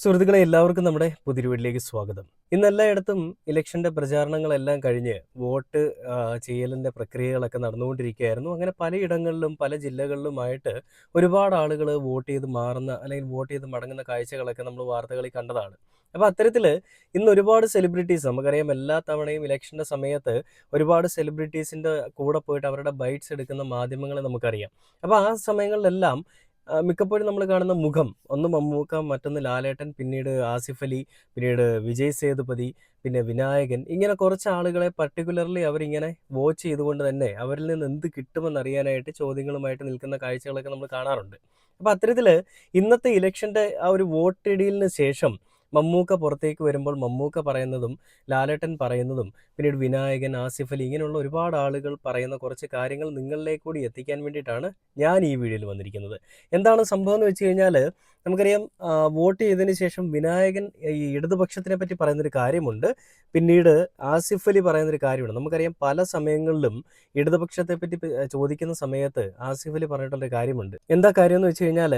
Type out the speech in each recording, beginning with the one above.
സുഹൃത്തുക്കളെ എല്ലാവർക്കും നമ്മുടെ പുതിയ വീട്ടിലേക്ക് സ്വാഗതം. ഇന്ന് എല്ലായിടത്തും ഇലക്ഷന്റെ പ്രചാരണങ്ങളെല്ലാം കഴിഞ്ഞ് വോട്ട് ചെയ്യലിന്റെ പ്രക്രിയകളൊക്കെ നടന്നുകൊണ്ടിരിക്കുകയായിരുന്നു. അങ്ങനെ പലയിടങ്ങളിലും പല ജില്ലകളിലുമായിട്ട് ഒരുപാട് ആളുകൾ വോട്ട് ചെയ്ത് മാറുന്ന അല്ലെങ്കിൽ വോട്ട് ചെയ്ത് മടങ്ങുന്ന കാഴ്ചകളൊക്കെ നമ്മൾ വാർത്തകളിൽ കണ്ടതാണ്. അപ്പോൾ അത്തരത്തിൽ ഇന്ന് ഒരുപാട് സെലിബ്രിറ്റീസ് നമുക്കറിയാം എല്ലാ തവണയും ഇലക്ഷന്റെ സമയത്ത് ഒരുപാട് സെലിബ്രിറ്റീസിന്റെ കൂടെ പോയിട്ട് അവരുടെ ബൈറ്റ്സ് എടുക്കുന്ന മാധ്യമങ്ങളെ നമുക്കറിയാം. അപ്പോൾ ആ സമയങ്ങളിലെല്ലാം മിക്കപ്പോഴും നമ്മൾ കാണുന്ന മുഖം ഒന്ന് മമ്മൂക്ക, മറ്റൊന്ന് ലാലേട്ടൻ, പിന്നീട് ആസിഫ് അലി, പിന്നീട് വിജയ് സേതുപതി, പിന്നെ വിനായകൻ, ഇങ്ങനെ കുറച്ച് ആളുകളെ പർട്ടിക്കുലർലി അവരിങ്ങനെ വാച്ച് ചെയ്തുകൊണ്ട് തന്നെ അവരിൽ നിന്ന് എന്ത് കിട്ടുമെന്നറിയാനായിട്ട് ചോദ്യങ്ങളുമായിട്ട് നിൽക്കുന്ന കാഴ്ചകളൊക്കെ നമ്മൾ കാണാറുണ്ട്. അപ്പോൾ അത്തരത്തിൽ ഇന്നത്തെ ഇലക്ഷൻ്റെ ആ ഒരു വോട്ടിടിയലിന് ശേഷം മമ്മൂക്ക പുറത്തേക്ക് വരുമ്പോൾ മമ്മൂക്ക പറയുന്നതും ലാലേട്ടൻ പറയുന്നതും പിന്നീട് വിനായകൻ, ആസിഫ് അലി, ഇങ്ങനെയുള്ള ഒരുപാട് ആളുകൾ പറയുന്ന കുറച്ച് കാര്യങ്ങൾ നിങ്ങളിലേക്ക് കൂടി എത്തിക്കാൻ വേണ്ടിയിട്ടാണ് ഞാൻ ഈ വീഡിയോയിൽ വന്നിരിക്കുന്നത്. എന്താണ് സംഭവം എന്ന് വെച്ച് കഴിഞ്ഞാൽ നമുക്കറിയാം, വോട്ട് ചെയ്തതിന് ശേഷം വിനായകൻ ഈ ഇടതുപക്ഷത്തിനെ പറ്റി പറയുന്നൊരു കാര്യമുണ്ട്. പിന്നീട് ആസിഫ് അലി പറയുന്നൊരു കാര്യമുണ്ട്. നമുക്കറിയാം പല സമയങ്ങളിലും ഇടതുപക്ഷത്തെ പറ്റി ചോദിക്കുന്ന സമയത്ത് ആസിഫ് അലി പറഞ്ഞിട്ടുള്ളൊരു കാര്യമുണ്ട്. എന്താ കാര്യം എന്ന് വെച്ച് കഴിഞ്ഞാൽ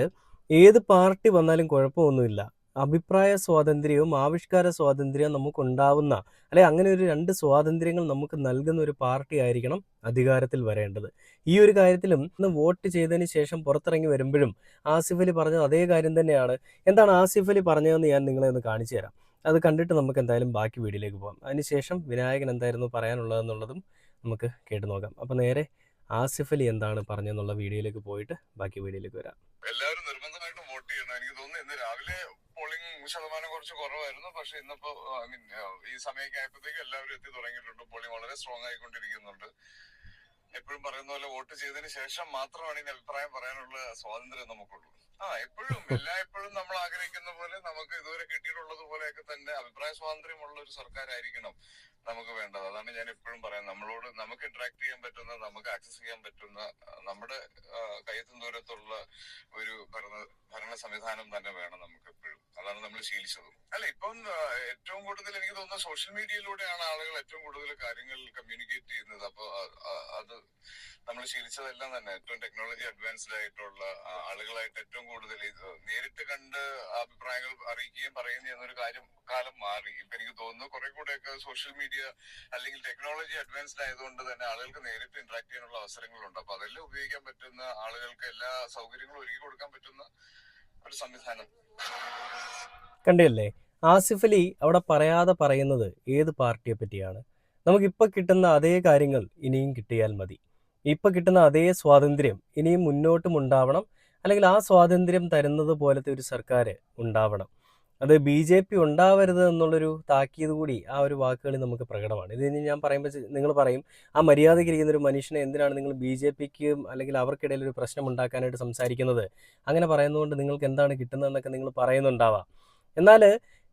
ഏത് പാർട്ടി വന്നാലും കുഴപ്പമൊന്നുമില്ല, അഭിപ്രായ സ്വാതന്ത്ര്യവും ആവിഷ്കാര സ്വാതന്ത്ര്യവും നമുക്കുണ്ടാവുന്ന അല്ലെ, അങ്ങനെ ഒരു രണ്ട് സ്വാതന്ത്ര്യങ്ങൾ നമുക്ക് നൽകുന്ന ഒരു പാർട്ടി ആയിരിക്കണം അധികാരത്തിൽ വരേണ്ടത്. ഈ ഒരു കാര്യത്തിലും ഇന്ന് വോട്ട് ചെയ്തതിന് ശേഷം പുറത്തിറങ്ങി വരുമ്പോഴും ആസിഫ് അലി പറഞ്ഞത് അതേ കാര്യം തന്നെയാണ്. എന്താണ് ആസിഫ് അലി പറഞ്ഞതെന്ന് ഞാൻ നിങ്ങളെ ഒന്ന് കാണിച്ചു തരാം. അത് കണ്ടിട്ട് നമുക്ക് എന്തായാലും ബാക്കി വീഡിയോയിലേക്ക് പോകാം. അതിനുശേഷം വിനായകൻ എന്തായിരുന്നു പറയാനുള്ളതെന്നുള്ളതും നമുക്ക് കേട്ടു നോക്കാം. അപ്പോൾ നേരെ ആസിഫ് അലി എന്താണ് പറഞ്ഞതെന്നുള്ള വീഡിയോയിലേക്ക് പോയിട്ട് ബാക്കി വീഡിയോയിലേക്ക് വരാം. എല്ലാവരും നിർബന്ധമായിട്ടും വോട്ട് ചെയ്യണം. എനിക്ക് തോന്നുന്നു ഇന്ന് രാവിലെ പോളിംഗ് ശതമാനം കുറച്ച് കുറവായിരുന്നു. പക്ഷെ ഇന്നിപ്പോ ഈ സമയമൊക്കെ ആയപ്പോഴത്തേക്ക് എല്ലാവരും എത്തി തുടങ്ങിയിട്ടുണ്ട്. പോളിംഗ് വളരെ സ്ട്രോങ് ആയിക്കൊണ്ടിരിക്കുന്നുണ്ട്. എപ്പോഴും പറയുന്ന പോലെ വോട്ട് ചെയ്തതിന് ശേഷം മാത്രമാണ് ഇനി അഭിപ്രായം പറയാനുള്ള സ്വാതന്ത്ര്യം നമുക്കുള്ളൂ. എപ്പോഴും നമ്മൾ ആഗ്രഹിക്കുന്ന പോലെ നമുക്ക് ഇതുവരെ കിട്ടിയിട്ടുള്ളത് പോലെയൊക്കെ തന്നെ അഭിപ്രായ സ്വാതന്ത്ര്യമുള്ള ഒരു സർക്കാരായിരിക്കണം നമുക്ക് വേണ്ടത്. അതാണ് ഞാൻ എപ്പോഴും പറയുന്നത്. നമുക്ക് ഇന്ററാക്ട് ചെയ്യാൻ പറ്റുന്ന, നമുക്ക് ആക്സസ് ചെയ്യാൻ പറ്റുന്ന, നമ്മുടെ കയ്യെത്തും ദൂരത്തുള്ള ഒരു ഭരണ സംവിധാനം തന്നെ വേണം നമുക്ക് എപ്പോഴും. അതാണ് നമ്മൾ ശീലിച്ചതും. ഇപ്പം ഏറ്റവും കൂടുതൽ എനിക്ക് തോന്നുന്നത് സോഷ്യൽ മീഡിയയിലൂടെയാണ് ആളുകൾ ഏറ്റവും കൂടുതൽ കാര്യങ്ങൾ കമ്മ്യൂണിക്കേറ്റ് ചെയ്യുന്നത്. അപ്പൊ അത് നമ്മൾ ശീലിച്ചതെല്ലാം തന്നെ ഏറ്റവും ടെക്നോളജി അഡ്വാൻസ്ഡ് ആയിട്ടുള്ള ആളുകളായിട്ട് ഏറ്റവും കൂടുതൽ നേരിട്ട് കണ്ട് അഭിപ്രായങ്ങൾ അറിയിക്കുകയും പറയുകയും ചെയ്യുന്ന ഒരു കാലം മാറി. ഇപ്പൊ എനിക്ക് തോന്നുന്നു കുറെ കൂടെയൊക്കെ സോഷ്യൽ മീഡിയ അല്ലെങ്കിൽ ടെക്നോളജി അഡ്വാൻസ്ഡ് ആയതുകൊണ്ട് തന്നെ ആളുകൾക്ക് നേരിട്ട് ഇന്ററാക്ട് ചെയ്യാനുള്ള അവസരങ്ങളുണ്ട്. അപ്പൊ അതെല്ലാം ഉപയോഗിക്കാൻ പറ്റുന്ന, ആളുകൾക്ക് എല്ലാ സൗകര്യങ്ങളും ഒരുക്കി കൊടുക്കാൻ പറ്റുന്ന ഒരു സംവിധാനം. കണ്ടില്ലേ, ആസിഫ് അലി അവിടെ പറയാതെ പറയുന്നത് ഏത് പാർട്ടിയെ പറ്റിയാണ്? നമുക്കിപ്പോൾ കിട്ടുന്ന അതേ കാര്യങ്ങൾ ഇനിയും കിട്ടിയാൽ മതി. ഇപ്പം കിട്ടുന്ന അതേ സ്വാതന്ത്ര്യം ഇനിയും മുന്നോട്ടും ഉണ്ടാവണം, അല്ലെങ്കിൽ ആ സ്വാതന്ത്ര്യം തരുന്നത് പോലത്തെ ഒരു സർക്കാർ ഉണ്ടാവണം. അത് BJP ഉണ്ടാവരുത് എന്നുള്ളൊരു താക്കീത് കൂടി ആ ഒരു വാക്കുകളിൽ നമുക്ക് പ്രകടമാണ്. ഇതിനി ഞാൻ പറയുമ്പോൾ നിങ്ങൾ പറയും, ആ മര്യാദയ്ക്ക് ഇരിക്കുന്ന ഒരു മനുഷ്യനെ എന്തിനാണ് നിങ്ങൾ BJPക്കും അല്ലെങ്കിൽ അവർക്കിടയിൽ ഒരു പ്രശ്നം ഉണ്ടാക്കാനായിട്ട് സംസാരിക്കുന്നത്? അങ്ങനെ പറയുന്നതുകൊണ്ട് നിങ്ങൾക്ക് എന്താണ് കിട്ടുന്നതെന്നൊക്കെ നിങ്ങൾ പറയുന്നുണ്ടാവാം. എന്നാൽ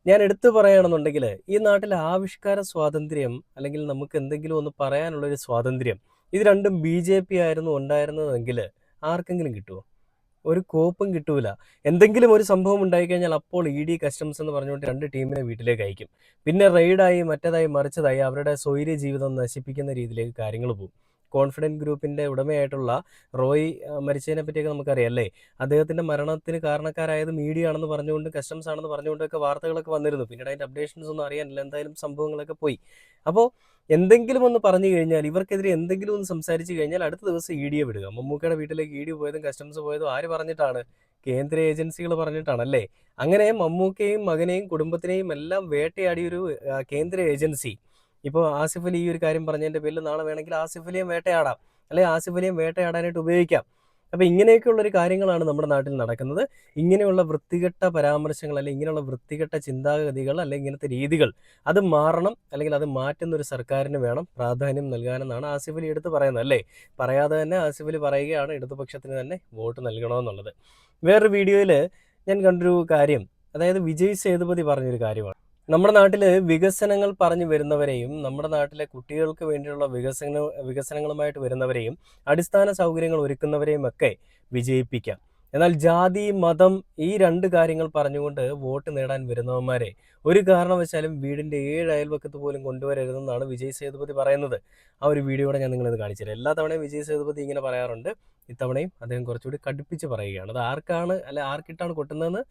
ഞാൻ എടുത്തു പറയുകയാണെന്നുണ്ടെങ്കിൽ ഈ നാട്ടിലെ ആവിഷ്കാര സ്വാതന്ത്ര്യം അല്ലെങ്കിൽ നമുക്ക് എന്തെങ്കിലും ഒന്ന് പറയാനുള്ളൊരു സ്വാതന്ത്ര്യം, ഇത് രണ്ടും BJP ആയിരുന്നു ഉണ്ടായിരുന്നതെങ്കിൽ ആർക്കെങ്കിലും കിട്ടുമോ? ഒരു കോപ്പും കിട്ടൂല. എന്തെങ്കിലും ഒരു സംഭവം ഉണ്ടായിക്കഴിഞ്ഞാൽ അപ്പോൾ ED കസ്റ്റംസ് എന്ന് പറഞ്ഞുകൊണ്ട് രണ്ട് ടീമിനെ വീട്ടിലേക്ക് അയക്കും. പിന്നെ റെയ്ഡായി മറ്റേതായി മറിച്ചതായി അവരുടെ സ്വൈര്യ ജീവിതം നശിപ്പിക്കുന്ന രീതിയിലേക്ക് കാര്യങ്ങൾ പോകും. കോൺഫിഡൻറ്റ് ഗ്രൂപ്പിൻ്റെ ഉടമയായിട്ടുള്ള റോയ് മരിച്ചതിനെ പറ്റിയൊക്കെ നമുക്കറിയാം അല്ലേ? അദ്ദേഹത്തിൻ്റെ മരണത്തിന് കാരണക്കാരായത് മീഡിയ ആണെന്ന് പറഞ്ഞുകൊണ്ട്, കസ്റ്റംസ് ആണെന്ന് പറഞ്ഞുകൊണ്ടൊക്കെ വാർത്തകളൊക്കെ വന്നിരുന്നു. പിന്നീട് അതിൻ്റെ അപ്ഡേഷൻസ് ഒന്നും അറിയാനില്ല. എന്തായാലും സംഭവങ്ങളൊക്കെ പോയി. അപ്പോൾ എന്തെങ്കിലും ഒന്ന് പറഞ്ഞു കഴിഞ്ഞാൽ, ഇവർക്കെതിരെ എന്തെങ്കിലും ഒന്ന് സംസാരിച്ച് കഴിഞ്ഞാൽ അടുത്ത ദിവസം EDയെ വിടുക. മമ്മൂക്കയുടെ വീട്ടിലേക്ക് ED പോയതും കസ്റ്റംസ് പോയതും ആര് പറഞ്ഞിട്ടാണ്? കേന്ദ്ര ഏജൻസികൾ പറഞ്ഞിട്ടാണല്ലേ? അങ്ങനെ മമ്മൂക്കയും മകനെയും കുടുംബത്തിനെയും എല്ലാം വേട്ടയാടിയൊരു കേന്ദ്ര ഏജൻസി. ഇപ്പോൾ ആസിഫ് അലി ഈ ഒരു കാര്യം പറഞ്ഞതിൻ്റെ പേരിൽ നാളെ വേണമെങ്കിൽ ആസിഫ് അലിയും വേട്ടയാടാം, അല്ലെങ്കിൽ ആസിഫ് അലിയും വേട്ടയാടാനായിട്ട് ഉപയോഗിക്കാം. അപ്പോൾ ഇങ്ങനെയൊക്കെയുള്ളൊരു കാര്യങ്ങളാണ് നമ്മുടെ നാട്ടിൽ നടക്കുന്നത്. ഇങ്ങനെയുള്ള വൃത്തികെട്ട പരാമർശങ്ങൾ, അല്ലെങ്കിൽ ഇങ്ങനെയുള്ള വൃത്തികെട്ട ചിന്താഗതികൾ, അല്ലെങ്കിൽ ഇങ്ങനത്തെ രീതികൾ അത് മാറണം, അല്ലെങ്കിൽ അത് മാറ്റുന്ന ഒരു സർക്കാരിന് വേണം പ്രാധാന്യം നൽകാനെന്നാണ് ആസിഫ് അലി എടുത്ത് പറയുന്നത് അല്ലേ? പറയാതെ തന്നെ ആസിഫ് അലി പറയുകയാണ് ഇടതുപക്ഷത്തിന് തന്നെ വോട്ട് നൽകണമെന്നുള്ളത്. വേറൊരു വീഡിയോയിൽ ഞാൻ കണ്ടൊരു കാര്യം, അതായത് വിജയ് സേതുപതി പറഞ്ഞൊരു കാര്യമാണ്. നമ്മുടെ നാട്ടിൽ വികസനങ്ങൾ പറഞ്ഞു വരുന്നവരെയും, നമ്മുടെ നാട്ടിലെ കുട്ടികൾക്ക് വേണ്ടിയുള്ള വികസനങ്ങളുമായിട്ട് വരുന്നവരെയും, അടിസ്ഥാന സൗകര്യങ്ങൾ ഒരുക്കുന്നവരെയും ഒക്കെ വിജയിപ്പിക്കാം. എന്നാൽ ജാതി, മതം, ഈ രണ്ട് കാര്യങ്ങൾ പറഞ്ഞുകൊണ്ട് വോട്ട് നേടാൻ വരുന്നവന്മാരെ ഒരു കാരണവശാലും വീടിൻ്റെ 7 അയൽവക്കത്ത് പോലും കൊണ്ടുവരരുതെന്നാണ് വിജയ് സേതുപതി പറയുന്നത്. ആ ഒരു വീഡിയോടെ ഞാൻ നിങ്ങളിത് കാണിച്ചുതരാം. എല്ലാ തവണയും വിജയ് സേതുപതി ഇങ്ങനെ പറയാറുണ്ട്. ഇത്തവണയും അദ്ദേഹം കുറച്ചുകൂടി കടുപ്പിച്ച് പറയുകയാണ്. അത് ആർക്കാണ്, അല്ലെ ആർക്കിട്ടാണ് കൊട്ടുന്നതെന്ന്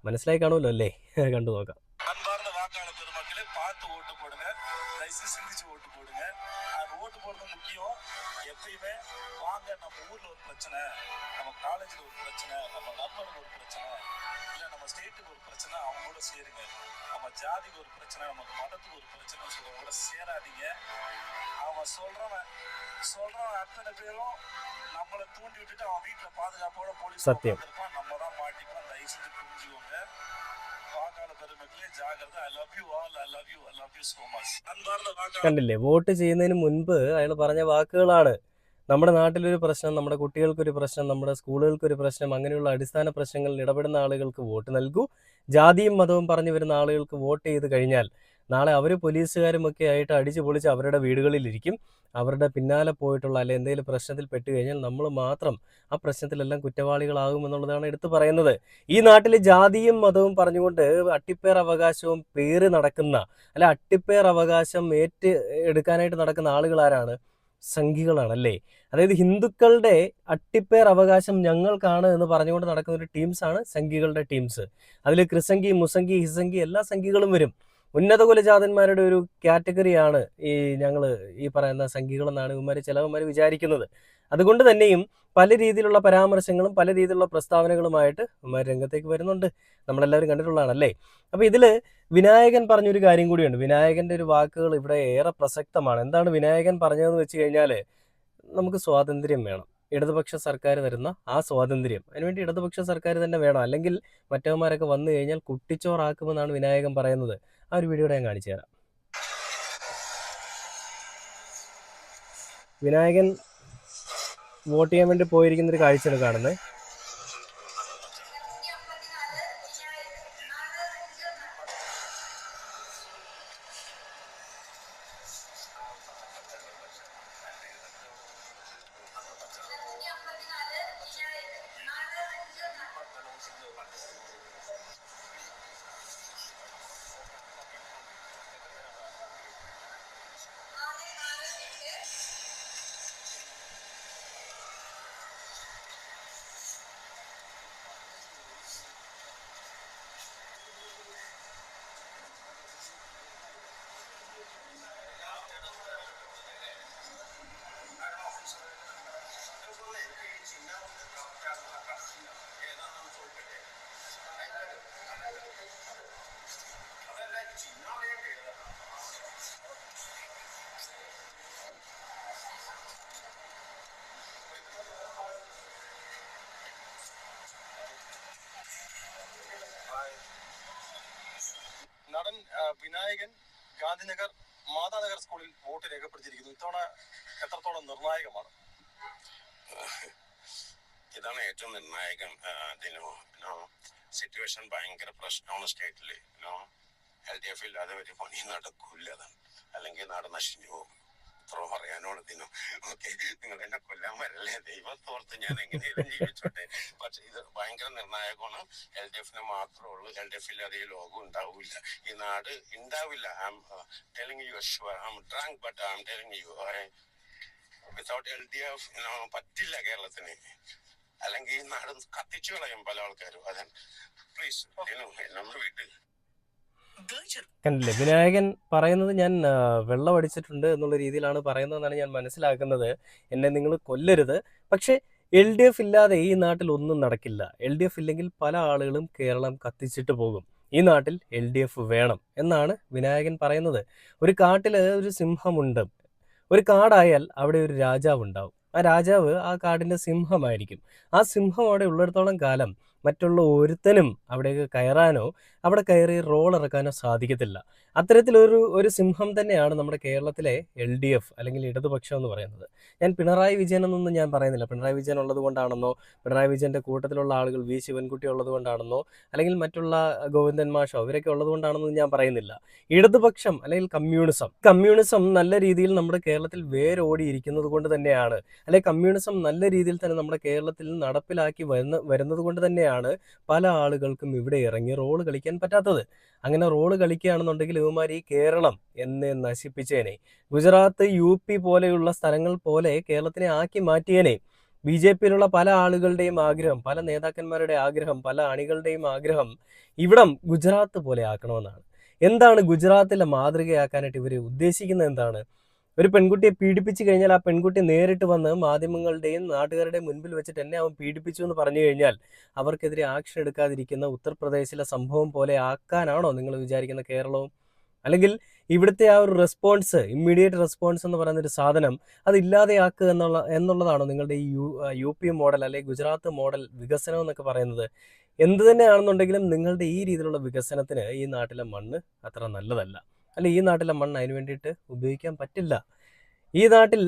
മനസ്സിലായി കാണുമല്ലോ അല്ലേ? കണ്ടു നോക്കാം. அன்பார்ந்த வாக்காளர் பெருமக்களே, பார்த்து ஓட்டு போடுங்க. தயவுசெய்து சிந்திச்சு ஓட்டு போடுங்க. அது ஓட்டு போடுறது முக்கியம். எப்பயுமே வாங்க, நம்ம ஊர்ல ஒரு பிரச்சனை, நம்ம காலேஜ்ல ஒரு பிரச்சனை, நம்ம நண்பனுக்கு ஒரு பிரச்சனை, இல்ல நம்ம ஸ்டேட்டுக்கு ஒரு பிரச்சனை, அவங்க கூட சேருங்க. நம்ம ஜாதிக்கு ஒரு பிரச்சனை, நமக்கு மதத்துக்கு ஒரு பிரச்சனை சொல்றவங்க கூட சேராதீங்க. அவன் சொல்றவன் அத்தனை பேரும் நம்மளை தூண்டி விட்டுட்டு அவன் வீட்டுல பாதுகாப்போட போலீஸ் സത്യം. இருப்பான். நம்ம தான் மாட்டிப்போம். தயவு செஞ்சு புரிஞ்சுக்கோங்க. வாக்காளர் பெருமக்களே, ஜாகிரதை. I love you all. I love you. I love you so much. அன்பார்ந்த வாக்காளர் കണ്ടില്ലേ, വോട്ട് ചെയ്യുന്നതിന് മുൻപ് അയാൾ പറഞ്ഞ വാക്കുകളാണ്. നമ്മുടെ നാട്ടിലൊരു പ്രശ്നം, നമ്മുടെ കുട്ടികൾക്കൊരു പ്രശ്നം, നമ്മുടെ സ്കൂളുകൾക്കൊരു പ്രശ്നം, അങ്ങനെയുള്ള അടിസ്ഥാന പ്രശ്നങ്ങളിൽ ഇടപെടുന്ന ആളുകൾക്ക് വോട്ട് നൽകൂ. ജാതിയും മതവും പറഞ്ഞു വരുന്ന ആളുകൾക്ക് വോട്ട് ചെയ്ത് കഴിഞ്ഞാൽ നാളെ അവർ പോലീസുകാരുമൊക്കെ ആയിട്ട് അടിച്ചു പൊളിച്ച് അവരുടെ വീടുകളിലിരിക്കും. അവരുടെ പിന്നാലെ പോയിട്ടുള്ള അല്ലെ എന്തെങ്കിലും പ്രശ്നത്തിൽ പെട്ട് കഴിഞ്ഞാൽ നമ്മൾ മാത്രം ആ പ്രശ്നത്തിലെല്ലാം കുറ്റവാളികളാകുമെന്നുള്ളതാണ് എടുത്തു പറയുന്നത്. ഈ നാട്ടിൽ ജാതിയും മതവും പറഞ്ഞുകൊണ്ട് അട്ടിപ്പേർ അവകാശവും പേര് നടക്കുന്ന അല്ല അട്ടിപ്പേർ അവകാശം എടുക്കാനായിട്ട് നടക്കുന്ന ആളുകൾ ആരാണ്? സംഘികളാണല്ലേ. അതായത് ഹിന്ദുക്കളുടെ അട്ടിപ്പേർ അവകാശം ഞങ്ങൾക്കാണ് എന്ന് പറഞ്ഞുകൊണ്ട് നടക്കുന്ന ഒരു ടീംസാണ് സംഘികളുടെ ടീംസ്. അതിൽ ക്രിസംഗി, മുസംഗി, ഹിസംഗി എല്ലാ സംഘികളും വരും. ഉന്നത കുലജാതന്മാരുടെ ഒരു കാറ്റഗറിയാണ് ഞങ്ങൾ ഈ പറയുന്ന സംഘികളെന്നാണ് ചിലവന്മാർ വിചാരിക്കുന്നത്. അതുകൊണ്ട് തന്നെയും പല രീതിയിലുള്ള പരാമർശങ്ങളും പല രീതിയിലുള്ള പ്രസ്താവനകളുമായിട്ട് ഇവന്മാർ രംഗത്തേക്ക് വരുന്നുണ്ട്. നമ്മളെല്ലാവരും കണ്ടിട്ടുള്ളതാണല്ലേ. അപ്പോൾ ഇതിൽ വിനായകൻ പറഞ്ഞൊരു കാര്യം കൂടിയുണ്ട്. വിനായകൻ്റെ ഒരു വാക്കുകൾ ഇവിടെ ഏറെ പ്രസക്തമാണ്. എന്താണ് വിനായകൻ പറഞ്ഞതെന്ന് വെച്ച് കഴിഞ്ഞാൽ, നമുക്ക് സ്വാതന്ത്ര്യം വേണം. ഇടതുപക്ഷ സർക്കാർ തരുന്ന ആ സ്വാതന്ത്ര്യം, അതിനുവേണ്ടി ഇടതുപക്ഷ സർക്കാർ തന്നെ വേണം, അല്ലെങ്കിൽ മറ്റവന്മാരൊക്കെ വന്നു കഴിഞ്ഞാൽ കുട്ടിച്ചോറാക്കുമെന്നാണ് വിനായകൻ പറയുന്നത്. ആ ഒരു വീഡിയോ ഞാൻ കാണിച്ചു തരാം. വിനായകൻ വോട്ട് ചെയ്യാൻ വേണ്ടി പോയിരിക്കുന്നൊരു കാഴ്ചയാണ് കാണുന്നത്. നടൻ വിനായകൻ ഗാന്ധിനഗർ മാതാനഗർ സ്കൂളിൽ വോട്ട് രേഖപ്പെടുത്തിയിരിക്കുന്നു. ഇത്തവണ എത്രത്തോളം നിർണായകമാണ്? ഇതാണ് ഏറ്റവും നിർണായകം. സിറ്റുവേഷൻ ഭയങ്കര പ്രശ്നമാണ് സ്റ്റേറ്റില്. LDF ഇല്ലാതെ ഒരു പണി നടക്കൂല, അല്ലെങ്കിൽ നാട് നശിച്ചു പോകും. ഇത്ര പറയാനോട് ഇതിനു. ഓക്കെ, നിങ്ങൾ എന്നെ കൊല്ലാൻ വരല്ലേ, ദൈവത്തോർത്ത് ഞാൻ എങ്ങനെയും ജീവിച്ചോട്ടെ. പക്ഷെ ഇത് ഭയങ്കര നിർണായകമാണ്. LDF മാത്രമേ ഉള്ളൂ. LDF ഇല്ലാതെ ഈ ലോകം ഉണ്ടാവില്ല, ഈ നാട് ഉണ്ടാവില്ല. I'm telling you sure. I'm drunk but I'm telling you, without LDF പറ്റില്ല കേരളത്തിന്. അല്ലെങ്കിൽ ഈ നാട് കത്തിച്ചു കളയും പല ആൾക്കാരും. അതാണ് പ്ലീസ് നമ്മൾ വീട്ടിൽ. കണ്ടില്ലേ, വിനായകൻ പറയുന്നത് ഞാൻ വെള്ളം അടിച്ചിട്ടുണ്ട് എന്നുള്ള രീതിയിലാണ് പറയുന്നതെന്നാണ് ഞാൻ മനസ്സിലാക്കുന്നത്. എന്നെ നിങ്ങൾ കൊല്ലരുത്. പക്ഷേ LDF ഇല്ലാതെ ഈ നാട്ടിൽ ഒന്നും നടക്കില്ല. LDF ഇല്ലെങ്കിൽ പല ആളുകളും കേരളം കത്തിച്ചിട്ട് പോകും. ഈ നാട്ടിൽ LDF വേണം എന്നാണ് വിനായകൻ പറയുന്നത്. ഒരു കാട്ടിൽ ഒരു സിംഹമുണ്ട്. ഒരു കാടായാൽ അവിടെ ഒരു രാജാവ് ഉണ്ടാവും. ആ രാജാവ് ആ കാടിൻ്റെ സിംഹമായിരിക്കും. ആ സിംഹം അവിടെ ഉള്ളിടത്തോളം കാലം മറ്റുള്ള ഒരുത്തനും അവിടേക്ക് കയറാനോ അവിടെ കയറി റോൾ ഇറക്കാനോ സാധിക്കത്തില്ല. അത്തരത്തിലൊരു സിംഹം തന്നെയാണ് നമ്മുടെ കേരളത്തിലെ LDF അല്ലെങ്കിൽ ഇടതുപക്ഷം എന്ന് പറയുന്നത്. ഞാൻ പിണറായി വിജയൻ എന്നൊന്നും ഞാൻ പറയുന്നില്ല. പിണറായി വിജയൻ ഉള്ളത് കൊണ്ടാണെന്നോ, പിണറായി വിജയൻ്റെ കൂട്ടത്തിലുള്ള ആളുകൾ വി ശിവൻകുട്ടി ഉള്ളത് കൊണ്ടാണെന്നോ, അല്ലെങ്കിൽ മറ്റുള്ള ഗോവിന്ദൻ മാഷോ അവരൊക്കെ ഉള്ളത് കൊണ്ടാണെന്നൊന്നും ഞാൻ പറയുന്നില്ല. ഇടതുപക്ഷം അല്ലെങ്കിൽ കമ്മ്യൂണിസം നല്ല രീതിയിൽ നമ്മുടെ കേരളത്തിൽ വേരോടിയിരിക്കുന്നത് കൊണ്ട് തന്നെയാണ്, അല്ലെങ്കിൽ കമ്മ്യൂണിസം നല്ല രീതിയിൽ തന്നെ നമ്മുടെ കേരളത്തിൽ നടപ്പിലാക്കി വരുന്നത് കൊണ്ട് തന്നെയാണ് പല ആളുകൾക്കും ഇവിടെ ഇറങ്ങി റോള് കളിക്കാൻ പറ്റാത്തത്. അങ്ങനെ റോള് കളിക്കുകയാണെന്നുണ്ടെങ്കിൽ ഇവന്മാർ ഈ കേരളം എന്നെ നശിപ്പിച്ചേനെ. ഗുജറാത്ത്, UP പോലെയുള്ള സ്ഥലങ്ങൾ പോലെ കേരളത്തിനെ ആക്കി മാറ്റിയേനെ. BJPയിലുള്ള പല ആളുകളുടെയും ആഗ്രഹം, പല നേതാക്കന്മാരുടെ ആഗ്രഹം, പല അണികളുടെയും ആഗ്രഹം ഇവിടം ഗുജറാത്ത് പോലെ ആക്കണമെന്നാണ്. എന്താണ് ഗുജറാത്തിലെ മാതൃകയാക്കാനായിട്ട് ഇവർ ഉദ്ദേശിക്കുന്നത്? എന്താണ്? ഒരു പെൺകുട്ടിയെ പീഡിപ്പിച്ചു കഴിഞ്ഞാൽ ആ പെൺകുട്ടി നേരിട്ട് വന്ന് മാധ്യമങ്ങളുടെയും നാട്ടുകാരുടെയും മുൻപിൽ വെച്ചിട്ട് എന്നെ അവൻ പീഡിപ്പിച്ചു എന്ന് പറഞ്ഞു കഴിഞ്ഞാൽ അവർക്കെതിരെ ആക്ഷൻ എടുക്കാതിരിക്കുന്ന ഉത്തർപ്രദേശിലെ സംഭവം പോലെ ആക്കാനാണോ നിങ്ങൾ വിചാരിക്കുന്ന കേരളവും? അല്ലെങ്കിൽ ഇവിടുത്തെ ആ ഒരു റെസ്പോൺസ്, ഇമ്മീഡിയറ്റ് റെസ്പോൺസ് എന്ന് പറയുന്നൊരു സാധനം അത് ഇല്ലാതെയാക്കുക എന്നുള്ളതാണോ നിങ്ങളുടെ ഈ UP മോഡൽ അല്ലെങ്കിൽ ഗുജറാത്ത് മോഡൽ വികസനം എന്നൊക്കെ പറയുന്നത്? എന്ത് തന്നെയാണെന്നുണ്ടെങ്കിലും നിങ്ങളുടെ ഈ രീതിയിലുള്ള വികസനത്തിന് ഈ നാട്ടിലെ മണ്ണ് അത്ര നല്ലതല്ല. അല്ല, ഈ നാട്ടിലെ മണ്ണ് അതിന് വേണ്ടിയിട്ട് ഉപയോഗിക്കാൻ പറ്റില്ല. ഈ നാട്ടിൽ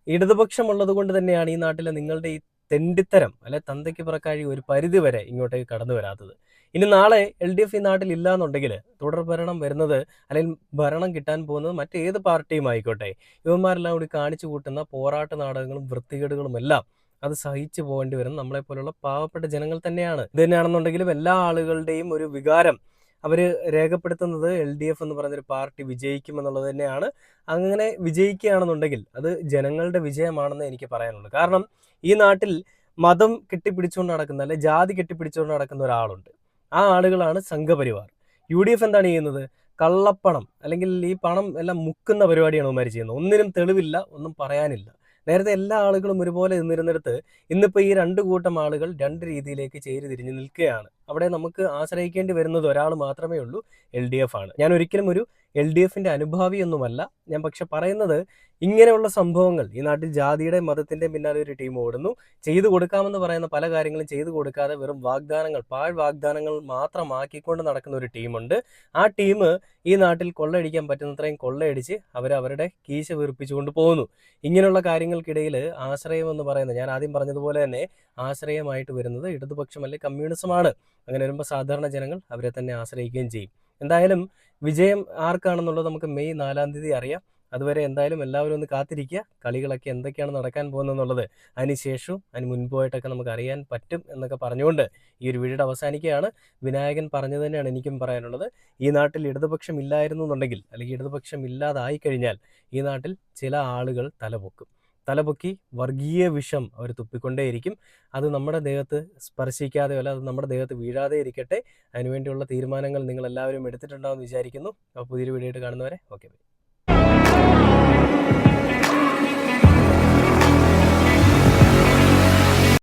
ഇടതുപക്ഷം ഉള്ളത് കൊണ്ട് തന്നെയാണ് ഈ നാട്ടിലെ നിങ്ങളുടെ ഈ തെണ്ടിത്തരം അല്ലെ തന്തയ്ക്ക് പിറക്കാഴി ഒരു പരിധി വരെ ഇങ്ങോട്ടേക്ക് കടന്നു വരാത്തത്. ഇനി നാളെ LDF ഈ നാട്ടിൽ ഇല്ല എന്നുണ്ടെങ്കിൽ തുടർ ഭരണം വരുന്നത് അല്ലെങ്കിൽ ഭരണം കിട്ടാൻ പോകുന്നത് മറ്റേത് പാർട്ടിയും ആയിക്കോട്ടെ, ഇവന്മാരെല്ലാം കൂടി കാണിച്ചു കൂട്ടുന്ന പോരാട്ട നാടകങ്ങളും വൃത്തികേടുകളും എല്ലാം അത് സഹിച്ചു പോകേണ്ടി വരുന്ന നമ്മളെപ്പോലുള്ള പാവപ്പെട്ട ജനങ്ങൾ തന്നെയാണ്. ഇത് തന്നെയാണെന്നുണ്ടെങ്കിലും എല്ലാ ആളുകളുടെയും ഒരു വികാരം അവർ രേഖപ്പെടുത്തുന്നത് LDF എന്ന് പറയുന്നൊരു പാർട്ടി വിജയിക്കുമെന്നുള്ളത് തന്നെയാണ്. അങ്ങനെ വിജയിക്കുകയാണെന്നുണ്ടെങ്കിൽ അത് ജനങ്ങളുടെ വിജയമാണെന്ന് എനിക്ക് പറയാനുള്ളൂ. കാരണം ഈ നാട്ടിൽ മതം കെട്ടിപ്പിടിച്ചുകൊണ്ട് നടക്കുന്ന അല്ലെ ജാതി കെട്ടിപ്പിടിച്ചുകൊണ്ട് നടക്കുന്ന ഒരാളുണ്ട്. ആ ആളുകളാണ് സംഘപരിവാർ. UDF എന്താണ് ചെയ്യുന്നത്? കള്ളപ്പണം അല്ലെങ്കിൽ ഈ പണം എല്ലാം മുക്കുന്ന പരിപാടിയാണ് അവന്മാർ ചെയ്യുന്നത്. ഒന്നിനും തെളിവില്ല, ഒന്നും പറയാനില്ല. നേരത്തെ എല്ലാ ആളുകളും ഒരുപോലെ നിന്നിരുന്നിടത്ത് ഇന്നിപ്പോൾ ഈ രണ്ട് കൂട്ടം ആളുകൾ രണ്ട് രീതിയിലേക്ക് ചേരി തിരിഞ്ഞ് നിൽക്കുകയാണ്. അവിടെ നമുക്ക് ആശ്രയിക്കേണ്ടി വരുന്നത് ഒരാൾ മാത്രമേ ഉള്ളൂ, LDF ആണ്. ഞാൻ ഒരിക്കലും ഒരു LDFന്റെ അനുഭാവിയൊന്നുമല്ല. ഞാൻ പക്ഷെ പറയുന്നത് ഇങ്ങനെയുള്ള സംഭവങ്ങൾ ഈ നാട്ടിൽ ജാതിയുടെ മതത്തിൻ്റെ പിന്നാലെ ഒരു ടീം ഓടുന്നു. ചെയ്തു കൊടുക്കാമെന്ന് പറയുന്ന പല കാര്യങ്ങളും ചെയ്തു കൊടുക്കാതെ വെറും വാഗ്ദാനങ്ങൾ, പാഴ് വാഗ്ദാനങ്ങൾ മാത്രമാക്കിക്കൊണ്ട് നടക്കുന്ന ഒരു ടീമുണ്ട്. ആ ടീം ഈ നാട്ടിൽ കൊള്ളയടിക്കാൻ പറ്റുന്നത്രയും കൊള്ളയടിച്ച് അവരുടെ കീശ വീർപ്പിച്ചുകൊണ്ട് പോകുന്നു. ഇങ്ങനെയുള്ള കാര്യങ്ങൾക്കിടയിൽ ആശ്രയം എന്ന് പറയുന്നത്, ഞാൻ ആദ്യം പറഞ്ഞതുപോലെ തന്നെ ആശ്രയമായിട്ട് വരുന്നത് ഇടതുപക്ഷം അല്ലെങ്കിൽ കമ്മ്യൂണിസമാണ്. അങ്ങനെ വരുമ്പോൾ സാധാരണ ജനങ്ങൾ അവരെ തന്നെ ആശ്രയിക്കുകയും ചെയ്യും. എന്തായാലും വിജയം ആർക്കാണെന്നുള്ളത് നമുക്ക് മെയ് 4-ാം തീയതി അറിയാം. അതുവരെ എന്തായാലും എല്ലാവരും ഒന്ന് കാത്തിരിക്കുക. കളികളൊക്കെ എന്തൊക്കെയാണ് നടക്കാൻ പോകുന്നതെന്നുള്ളത് അതിനുശേഷവും അതിന് മുൻപോയിട്ടൊക്കെ നമുക്ക് അറിയാൻ പറ്റും എന്നൊക്കെ പറഞ്ഞുകൊണ്ട് ഈ ഒരു വീഡിയോ അവസാനിക്കുകയാണ്. വിനായകൻ പറഞ്ഞത് തന്നെയാണ് എനിക്കും പറയാനുള്ളത്. ഈ നാട്ടിൽ ഇടതുപക്ഷം ഇല്ലായിരുന്നു എന്നുണ്ടെങ്കിൽ അല്ലെങ്കിൽ ഇടതുപക്ഷം ഇല്ലാതായി കഴിഞ്ഞാൽ ഈ നാട്ടിൽ ചില ആളുകൾ തലപൊക്കി വർഗീയ വിഷം അവർ തുപ്പിക്കൊണ്ടേയിരിക്കും. അത് നമ്മുടെ ദേഹത്ത് സ്പർശിക്കാതെ അല്ല, അത് നമ്മുടെ ദേഹത്ത് വീഴാതെ ഇരിക്കട്ടെ. അതിനുവേണ്ടിയുള്ള തീരുമാനങ്ങൾ നിങ്ങൾ എല്ലാവരും എടുത്തിട്ടുണ്ടാവുമെന്ന് വിചാരിക്കുന്നു. അപ്പോൾ പുതിയൊരു വീഡിയോ ആയിട്ട് കാണുന്നവരെ ഓക്കെ.